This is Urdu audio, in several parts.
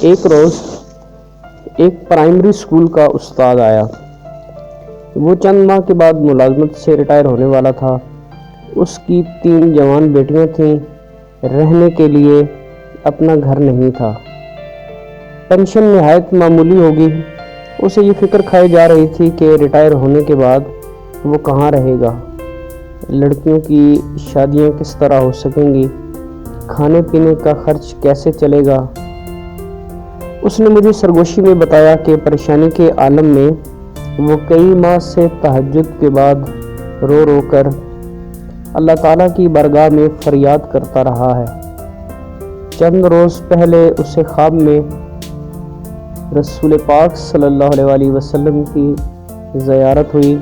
ایک روز ایک پرائمری اسکول کا استاد آیا۔ وہ چند ماہ کے بعد ملازمت سے ریٹائر ہونے والا تھا۔ اس کی 3 جوان بیٹیاں تھیں۔ رہنے کے لیے اپنا گھر نہیں تھا۔ پینشن نہایت معمولی ہوگی۔ اسے یہ فکر کھائی جا رہی تھی کہ ریٹائر ہونے کے بعد وہ کہاں رہے گا، لڑکیوں کی شادیاں کس طرح ہو سکیں گی، کھانے پینے کا خرچ کیسے چلے گا۔ اس نے مجھے سرگوشی میں بتایا کہ پریشانی کے عالم میں وہ کئی ماہ سے تہجد کے بعد رو رو کر اللہ تعالیٰ کی بارگاہ میں فریاد کرتا رہا ہے۔ چند روز پہلے اسے خواب میں رسول پاک صلی اللہ علیہ وسلم کی زیارت ہوئی،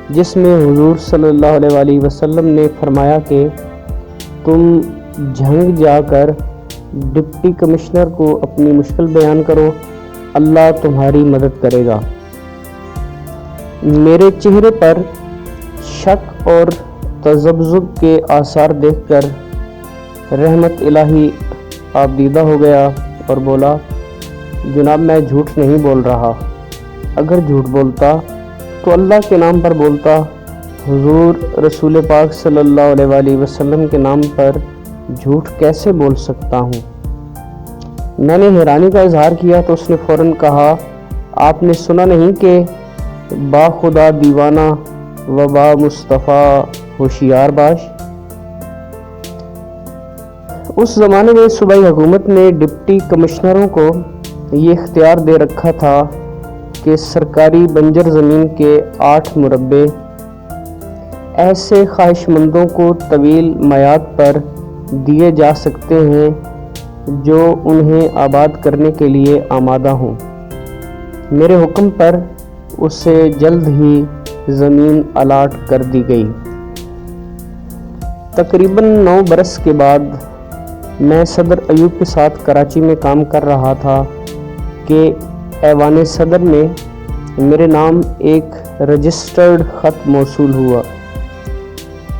جس میں حضور صلی اللہ علیہ وسلم نے فرمایا کہ تم جھنگ جا کر ڈپٹی کمشنر کو اپنی مشکل بیان کرو، اللہ تمہاری مدد کرے گا۔ میرے چہرے پر شک اور تذبذب کے آثار دیکھ کر رحمت الہی آبدیدہ ہو گیا اور بولا، جناب میں جھوٹ نہیں بول رہا۔ اگر جھوٹ بولتا تو اللہ کے نام پر بولتا، حضور رسول پاک صلی اللہ علیہ وسلم کے نام پر جھوٹ کیسے بول سکتا ہوں؟ میں نے حیرانی کا اظہار کیا تو اس نے فوراً کہا، آپ نے سنا نہیں کہ با خدا دیوانہ و با مصطفیٰ ہوشیار باش؟ اس زمانے میں صوبائی حکومت نے ڈپٹی کمشنروں کو یہ اختیار دے رکھا تھا کہ سرکاری بنجر زمین کے 8 مربع ایسے خواہش مندوں کو طویل میعاد پر دیے جا سکتے ہیں جو انہیں آباد کرنے کے لیے آمادہ ہوں۔ میرے حکم پر اسے جلد ہی زمین الاٹ کر دی گئی۔ تقریباً 9 برس کے بعد میں صدر ایوب کے ساتھ کراچی میں کام کر رہا تھا کہ ایوان صدر میں میرے نام ایک رجسٹرڈ خط موصول ہوا۔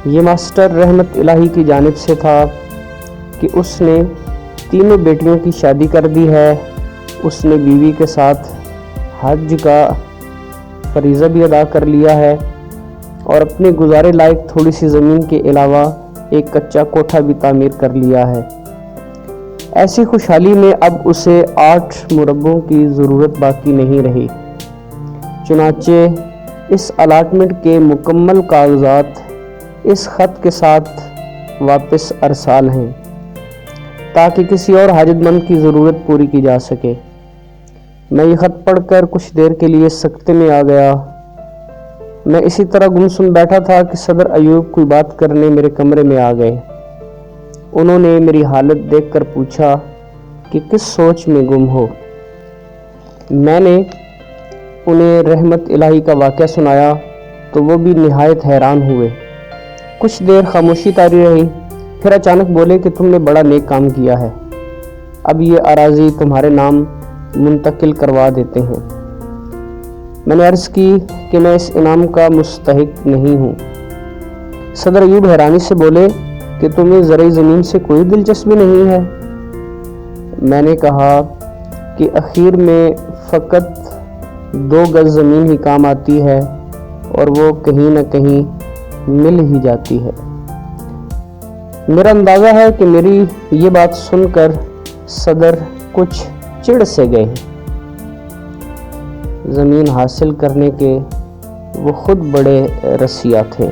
یہ ماسٹر رحمت الہی کی جانب سے تھا کہ اس نے 3 بیٹیوں کی شادی کر دی ہے۔ اس نے بیوی کے ساتھ حج کا فریضہ بھی ادا کر لیا ہے اور اپنے گزارے لائق تھوڑی سی زمین کے علاوہ ایک کچا کوٹھا بھی تعمیر کر لیا ہے۔ ایسی خوشحالی میں اب اسے 8 مربعوں کی ضرورت باقی نہیں رہی۔ چنانچہ اس الاٹمنٹ کے مکمل کاغذات اس خط کے ساتھ واپس ارسال ہیں تاکہ کسی اور حاجت مند کی ضرورت پوری کی جا سکے۔ میں یہ خط پڑھ کر کچھ دیر کے لیے سکتے میں آ گیا۔ میں اسی طرح گمسم بیٹھا تھا کہ صدر ایوب کوئی بات کرنے میرے کمرے میں آ گئے۔ انہوں نے میری حالت دیکھ کر پوچھا کہ کس سوچ میں گم ہو۔ میں نے انہیں رحمت الہی کا واقعہ سنایا تو وہ بھی نہایت حیران ہوئے۔ کچھ دیر خاموشی طاری رہی، پھر اچانک بولے کہ تم نے بڑا نیک کام کیا ہے، اب یہ اراضی تمہارے نام منتقل کروا دیتے ہیں۔ میں نے عرض کی کہ میں اس انعام کا مستحق نہیں ہوں۔ صدر ایوب حیرانی سے بولے کہ تمہیں زرعی زمین سے کوئی دلچسپی نہیں ہے؟ میں نے کہا کہ اخیر میں فقط 2 گز زمین ہی کام آتی ہے اور وہ کہیں نہ کہیں مل ہی جاتی ہے۔ میرا اندازہ ہے کہ میری یہ بات سن کر صدر کچھ چڑ سے گئے۔ زمین حاصل کرنے کے وہ خود بڑے رسیا تھے۔